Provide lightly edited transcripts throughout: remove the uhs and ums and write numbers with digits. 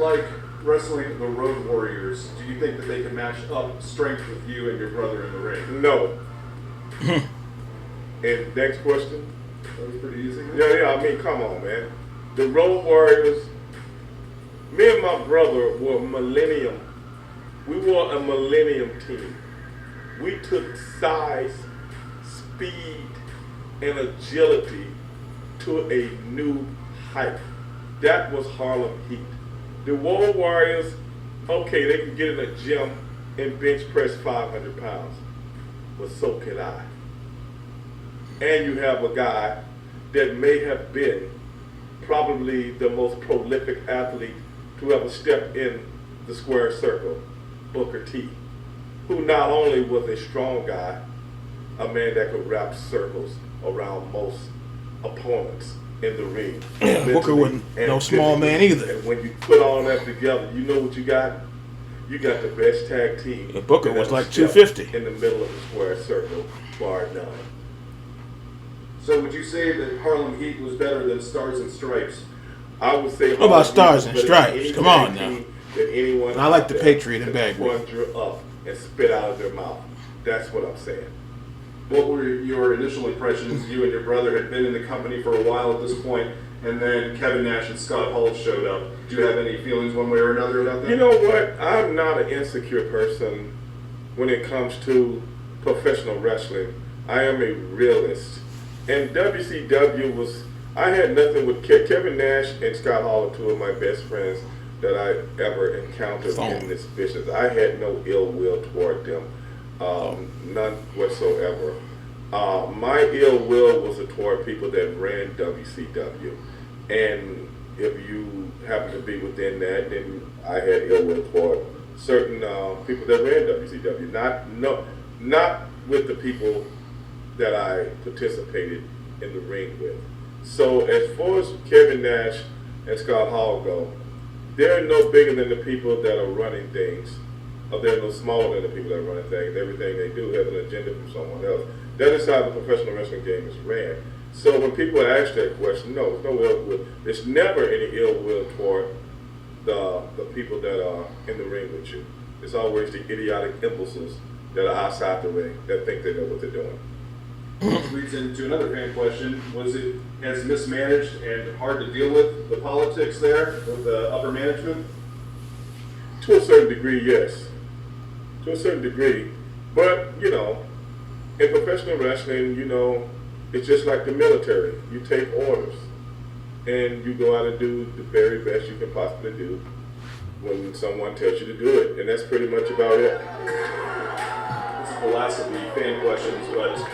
like wrestling the Road Warriors? Do you think that they can match up strength with you and your brother in the ring? No. And next question? That was pretty easy. Yeah, I mean, come on, man. The Road Warriors, me and my brother were millennium. We were a millennium team. We took size, speed, and agility to a new height. That was Harlem Heat. The Road Warriors, okay, they can get in a gym and bench press 500 pounds, but so can I. And you have a guy that may have been probably the most prolific athlete to ever step in the square circle, Booker T, who not only was a strong guy, a man that could wrap circles around most opponents in the ring. Yeah, Booker wasn't no small man either. And when you put all that together, you know what you got? You got the best tag team. Yeah, Booker was like 250 in the middle of the square circle, bar none. So would you say that Harlem Heat was better than Stars and Stripes? I would say. What about Stars and Stripes? Come on now. That anyone I like the Patriot and Bagley. Conjure up and spit out of their mouth. That's what I'm saying. What were your initial impressions? You and your brother had been in the company for a while at this point, and then Kevin Nash and Scott Hall showed up. Do you have any feelings one way or another about that? You know what? I'm not an insecure person when it comes to professional wrestling. I am a realist. And WCW was, I had nothing with Kevin Nash and Scott Hall are two of my best friends that I ever encountered in this business. I had no ill will toward them, none whatsoever. My ill will was toward people that ran WCW. And if you happen to be within that, then I had ill will toward certain people that ran WCW. Not with the people that I participated in the ring with. So as far as Kevin Nash and Scott Hall go, they're no bigger than the people that are running things, or they're no smaller than the people that are running things. Everything they do has an agenda from someone else. That is how the professional wrestling game is ran. So when people ask that question, no, there's no ill will. There's never any ill will toward the people that are in the ring with you. It's always the idiotic impulses that are outside the ring that think they know what they're doing. Which leads into another fan question. Was it as mismanaged and hard to deal with, the politics there with the upper management? To a certain degree, yes. To a certain degree. But, you know, in professional wrestling, you know, it's just like the military. You take orders and you go out and do the very best you can possibly do when someone tells you to do it. And that's pretty much about it. This is the last of the fan questions, but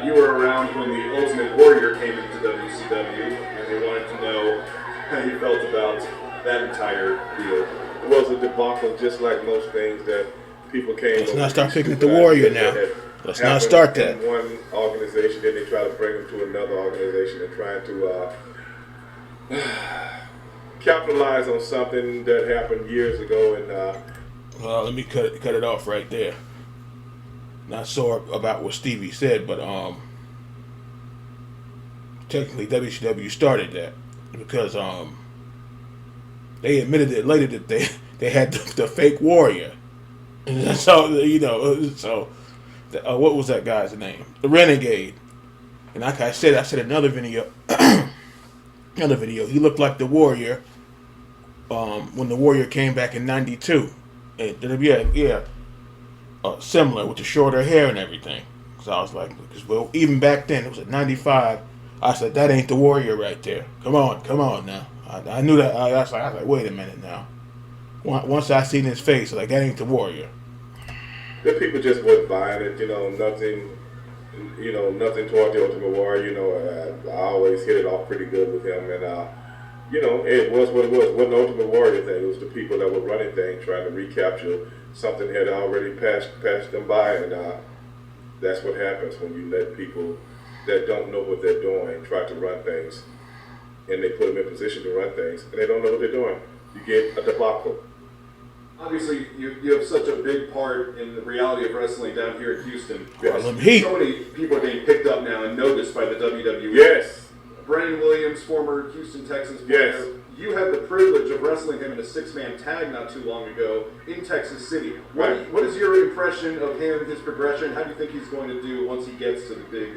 you were around when the Ultimate Warrior came into WCW, and they wanted to know how you felt about that entire deal. It was a debacle, just like most things that people came. Let's not start picking at the Warrior now. Let's not start that. In one organization, then they try to bring them to another organization and trying to capitalize on something that happened years ago. And well, let me cut it off right there. Not sure about what Stevie said, but technically WCW started that because they admitted it later that they had the fake Warrior. So you know, what was that guy's name? The Renegade. And like I said another video, he looked like the Warrior when the Warrior came back in '92. Yeah. Similar with the shorter hair and everything. So I was like, because well, even back then, it was at '95. I said, that ain't the Warrior right there. Come on now. I knew that. I was like, wait a minute now. Once I seen his face, like, that ain't the Warrior. The people just wasn't buying it. Nothing toward the Ultimate Warrior. I always hit it off pretty good with him, and it was what it was. It wasn't the Ultimate Warrior thing. It was the people that were running things, trying to recapture something had already passed them by, and that's what happens when you let people that don't know what they're doing try to run things, and they put them in position to run things, and they don't know what they're doing. You get a debacle. Obviously, you have such a big part in the reality of wrestling down here in Houston. Yes. So many people are being picked up now and noticed by the WWE. Yes. Brendan Williams Williams, former Houston Texans player. Yes. You had the privilege of wrestling him in a six-man tag not too long ago in Texas City. What is your impression of him, his progression? How do you think he's going to do once he gets to the big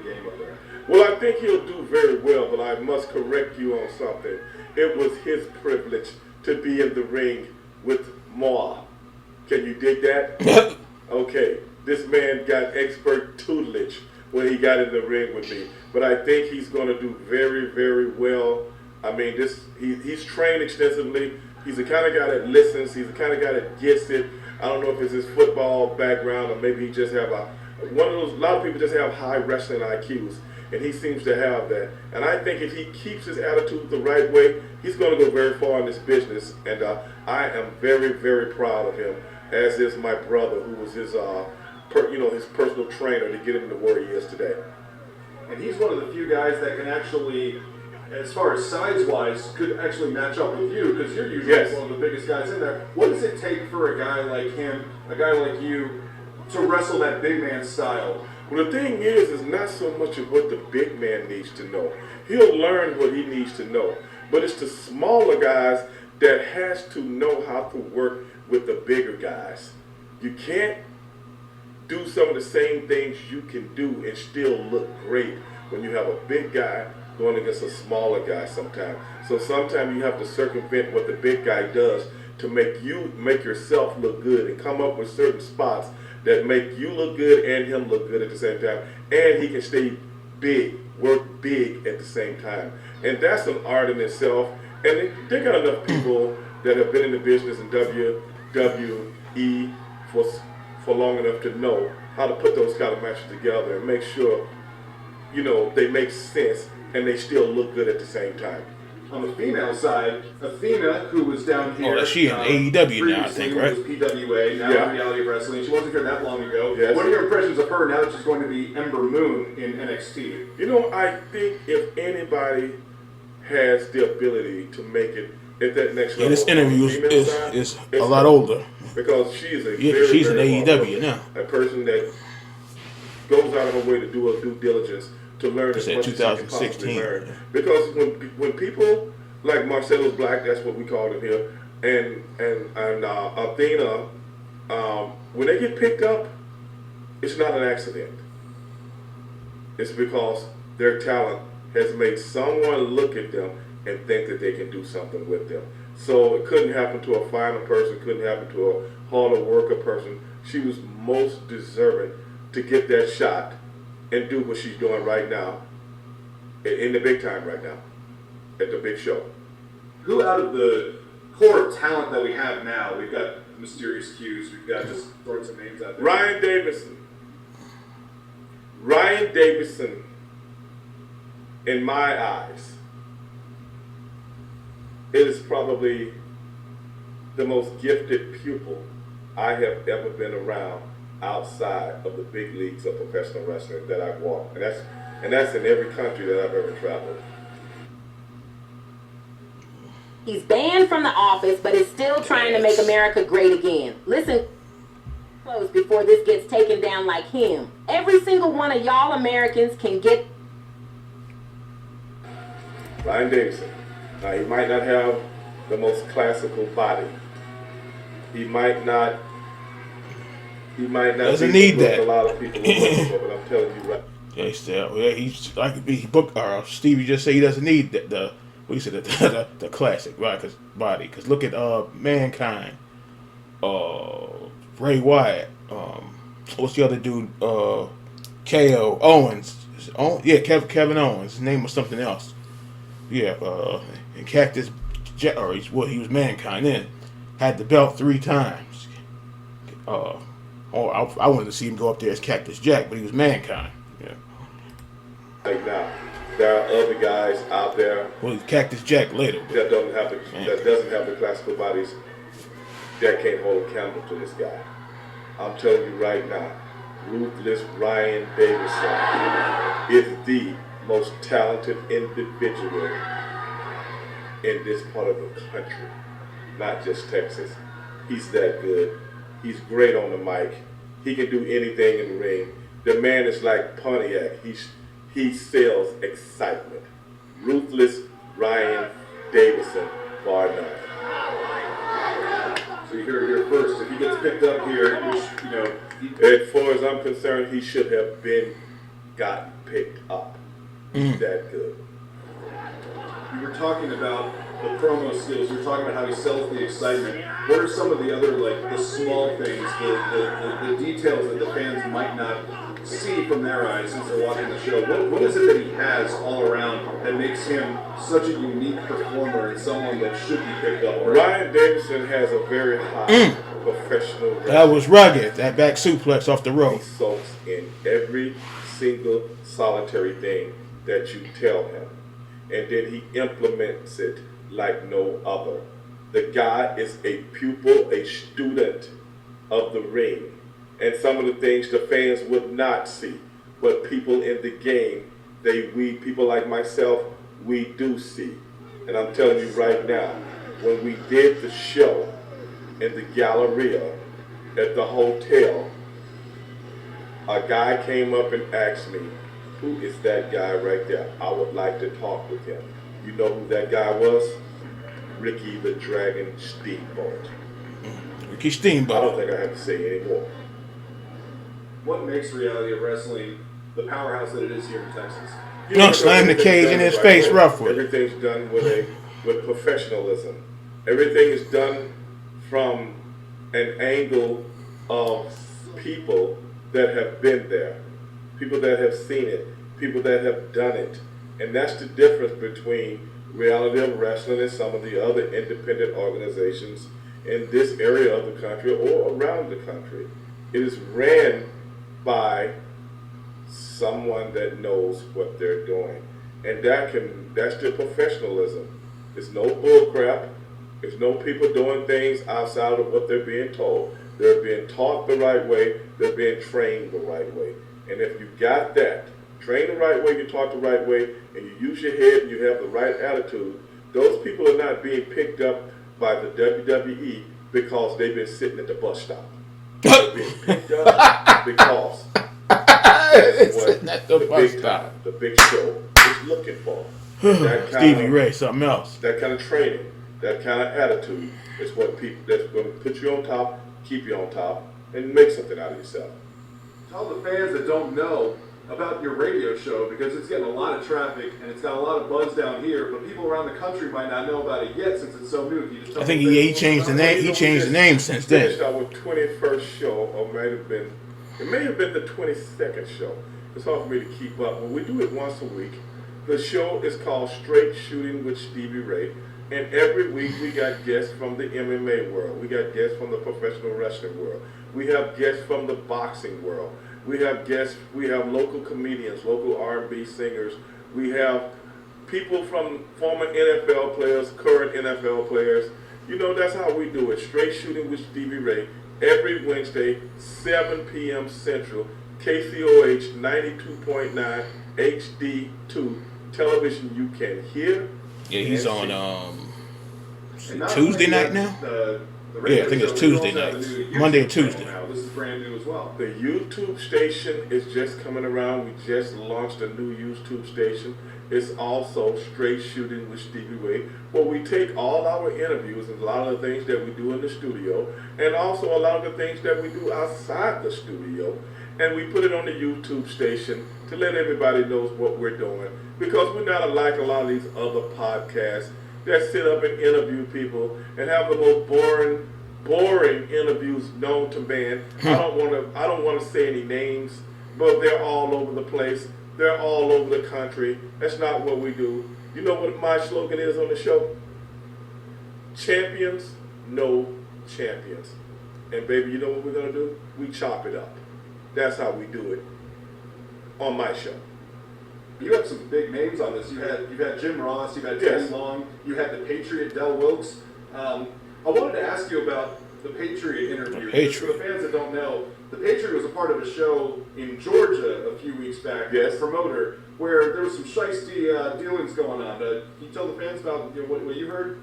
game up there? Well, I think he'll do very well, but I must correct you on something. It was his privilege to be in the ring with Ma. Can you dig that? Okay, this man got expert tutelage when he got in the ring with me. But I think he's going to do very, very well. I mean, he's trained extensively. He's the kind of guy that listens. He's the kind of guy that gets it. I don't know if it's his football background or maybe he just have a lot of people just have high wrestling IQs. And he seems to have that. And I think if he keeps his attitude the right way, he's going to go very far in this business. And I am very, very proud of him, as is my brother, who was his personal trainer to get him to where he is today. And he's one of the few guys that can actually, as far as size-wise, could actually match up with you, because you're usually one of the biggest guys in there. What does it take for a guy like him, a guy like you, to wrestle that big man style? Well, the thing is not so much of what the big man needs to know. He'll learn what he needs to know. But it's the smaller guys that has to know how to work with the bigger guys. You can't do some of the same things you can do and still look great when you have a big guy going against a smaller guy sometimes. So sometimes you have to circumvent what the big guy does to make yourself look good and come up with certain spots that make you look good and him look good at the same time. And he can stay big, work big at the same time. And that's an art in itself. And they got enough people that have been in the business in WWE for long enough to know how to put those kind of matches together and make sure, they make sense and they still look good at the same time. On the female side, Athena, who was down here. Oh, she in AEW now, I think, right? Was PWA, now in Reality of Wrestling. She wasn't here that long ago. Yes. What are your impressions of her now that she's going to be Ember Moon in NXT? I think if anybody has the ability to make it at that next level, this interview is a lot older. Because she is she's in AEW now. A person that goes out of her way to do her due diligence to learn as much as she can possibly learn. Because when people like Marcellus Black, that's what we call him here, and Athena, when they get picked up, it's not an accident. It's because their talent has made someone look at them and think that they can do something with them. So it couldn't happen to a final person, couldn't happen to a harder worker person. She was most deserving to get that shot and do what she's doing right now, in the big time right now, at the big show. Who out of the core of talent that we have now, we've got Mysterious Q's, we've got just throwing some names out there. Ryan Davison, in my eyes, it is probably the most gifted pupil I have ever been around outside of the big leagues of professional wrestling that I've walked. And that's in every country that I've ever traveled. He's banned from the office, but is still trying to make America great again. Listen close before this gets taken down like him. Every single one of y'all Americans can get... Ryan Davison. Now, he might not have the most classical body. He might not doesn't be need the that. a lot of people are looking for, but I'm telling you right. He's like he booked. Stevie just said he doesn't need the classic, right? Because look at Mankind, Bray Wyatt, what's the other dude? KO Owens. Kevin Owens. His name was something else. Yeah, and Cactus Jack, he was Mankind then. Had the belt 3 times. I wanted to see him go up there as Cactus Jack, but he was Mankind. Yeah. Like now, there are other guys out there. Well, he's Cactus Jack later. That doesn't have the classical bodies that can't hold a candle to this guy. I'm telling you right now, Ruthless Ryan Davison is the most talented individual in this part of the country, not just Texas. He's that good. He's great on the mic. He can do anything in the ring. The man is like Pontiac. He sells excitement. ruthless Ryan Davison, bar none. So you heard it here first. If he gets picked up here, which, As far as I'm concerned, he should have been gotten picked up. He's that good. you were talking about the promo skills. You were talking about how he sells the excitement. What are some of the other, like, the small things, the details that the fans might not see from their eyes since they're watching the show? What is it that he has all around that makes him such a unique performer and someone that should be picked up? Ryan Davison has a very high professional record. That was rugged. That back suplex off the He rope. soaks in every single solitary thing that you tell him. And then he implements it like no other. The guy is a pupil, a student of the ring. And some of the things the fans would not see. But people in the game, people like myself, we do see. And I'm telling you right now, when we did the show in the Galleria at the hotel, a guy came up and asked me, who is that guy right there? I would like to talk with him. You know who that guy was? Ricky the Dragon Steamboat. Ricky I Steamboat. don't think I have to say any more. What makes reality of wrestling the powerhouse that it is here in Texas? Slam the cage in his face, rough with. Everything's done with professionalism. Everything is done from an angle of people that have been there, people that have seen it, people that have done it. And that's the difference between Reality of Wrestling and some of the other independent organizations in this area of the country or around the country. It is ran by someone that knows what they're doing. And that's their professionalism. There's no bull crap. There's no people doing things outside of what they're being told. They're being taught the right way. They're being trained the right way. And if you got that, train the right way, you taught the right way, and you use your head and you have the right attitude, those people are not being picked up by the WWE because they've been sitting at the bus stop. They're being picked up because that's what the big show is looking for. Stevie Ray, something else. That kind of training, that kind of attitude is what that's going to put you on top, keep you on top, and make something out of yourself. Tell the fans that don't know about your radio show, because it's getting a lot of traffic and it's got a lot of buzz down here, but people around the country might not know about it yet since it's so new. Can you just tell I think them he changed the name. He changed the name since then. Finished our 21st show, or it may have been the 22nd show. It's hard for me to keep up, but we do it once a week. The show is called Straight Shooting with Stevie Ray, and every week we got guests from the MMA world. We got guests from the professional wrestling world. We have guests from the boxing world. We have guests, we have local comedians, local R&B singers. We have people from former NFL players, current NFL players. You know, that's how we do it. Straight Shooting with Stevie Ray, every Wednesday, 7 p.m. Central, KCOH 92.9 HD2 television you can hear. Yeah, he's on And not Tuesday only night that, now? the Yeah, radio I think it's show, Tuesday we also have nights. the new Monday or YouTube channel Tuesday. now. This is brand new as well. The YouTube station is just coming around. We just launched a new YouTube station. It's also Straight Shooting with Stevie Ray, where we take all our interviews and a lot of the things that we do in the studio, and also a lot of the things that we do outside the studio, and we put it on the YouTube station to let everybody know what we're doing. Because we're not like a lot of these other podcasts that sit up and interview people and have the most boring interviews known to man. I don't want to say any names, but they're all over the place. They're all over the country. That's not what we do. You know what my slogan is on the show? Champions, no champions. And baby, you know what we're gonna do? We chop it up. That's how we do it on my show. You have some big names on this. You've had Jim Ross, you've had Yes. Teddy Long, you had the Patriot Del Wilkes. I wanted to ask you about the Patriot interview. The Patriot. For the fans that don't know, the Patriot was a part of a show in Georgia a few weeks back. Yes. As a promoter, where there was some shiesty dealings going on. Can you tell the fans about what you heard?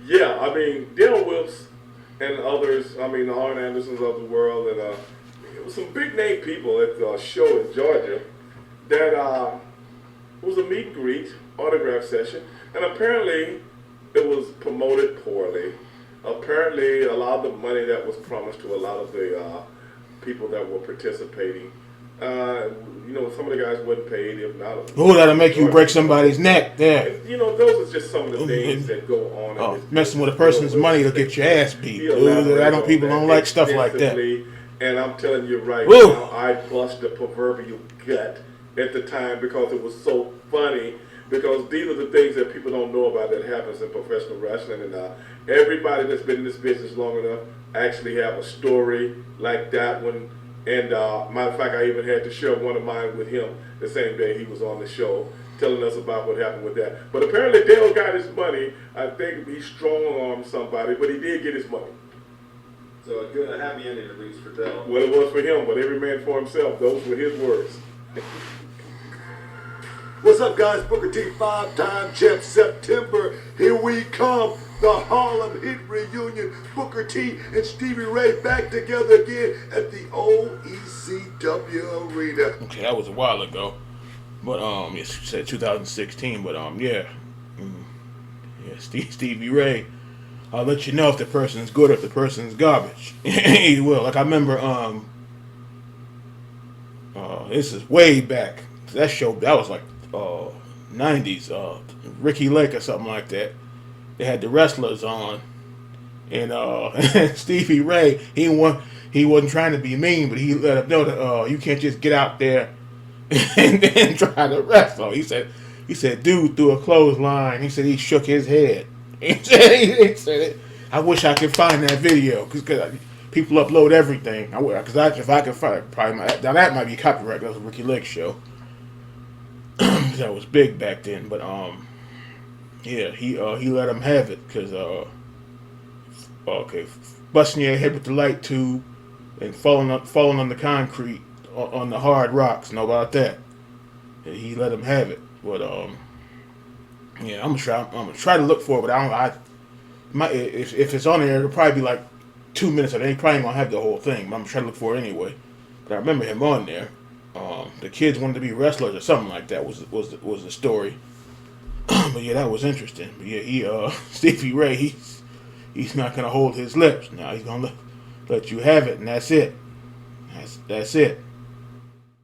Yeah, I mean, Del Wilkes and others, I mean, the Arn Andersons of the world, and it was some big name people at the show in Georgia that It was a meet and greet, autograph session, and apparently it was promoted poorly. Apparently, a lot of the money that was promised to a lot of the people that were participating, some of the guys wasn't paid, if not. Oh, that'll make you break somebody's neck. Yeah. And, those are just some of the things that go on. Oh, messing with a person's money to get your ass beat. People don't like stuff like that. And I'm telling you right Woo. now, I bust the proverbial gut at the time because it was so funny. Because these are the things that people don't know about that happens in professional wrestling, and everybody that's been in this business long enough actually have a story like that one. And matter of fact, I even had to share one of mine with him the same day he was on the show, telling us about what happened with that. But apparently Dale got his money. I think he strong-armed somebody, but he did get his money. So a good, happy ending at least for Dell. Well, it was for him, but every man for himself. Those were his words. What's up, guys? Booker T, 5-time champ. September, here we come. The Harlem Hit Reunion. Booker T and Stevie Ray back together again at the OECW Arena. Okay, that was a while ago. But, you said 2016, but, yeah. Yeah, Stevie Ray. I'll let you know if the person's good or if the person's garbage. He will. Like, I remember, this is way back. That show, that was like, 90s, Ricky Lake or something like that. They had the wrestlers on, and Stevie Ray, he wasn't trying to be mean, but he let them know that you can't just get out there and then try to wrestle. He said, dude threw a clothesline. He said he shook his head. He said, I wish I could find that video because people upload everything. Because if I could find it, now that might be copyright. That was a Ricky Lake show. That was big back then, but yeah, he let him have it because busting your head with the light tube and falling on the concrete on the hard rocks. Know about that? Yeah, he let him have it, but yeah, I'm gonna try to look for it, but if it's on there, it'll probably be like 2 minutes. They probably ain't gonna have the whole thing, but I'm gonna try to look for it anyway. But I remember him on there. The kids wanted to be wrestlers or something like that was the story. But yeah, that was interesting. But yeah, Stevie Ray, he's not gonna hold his lips. Now he's gonna let you have it, and that's it. That's it.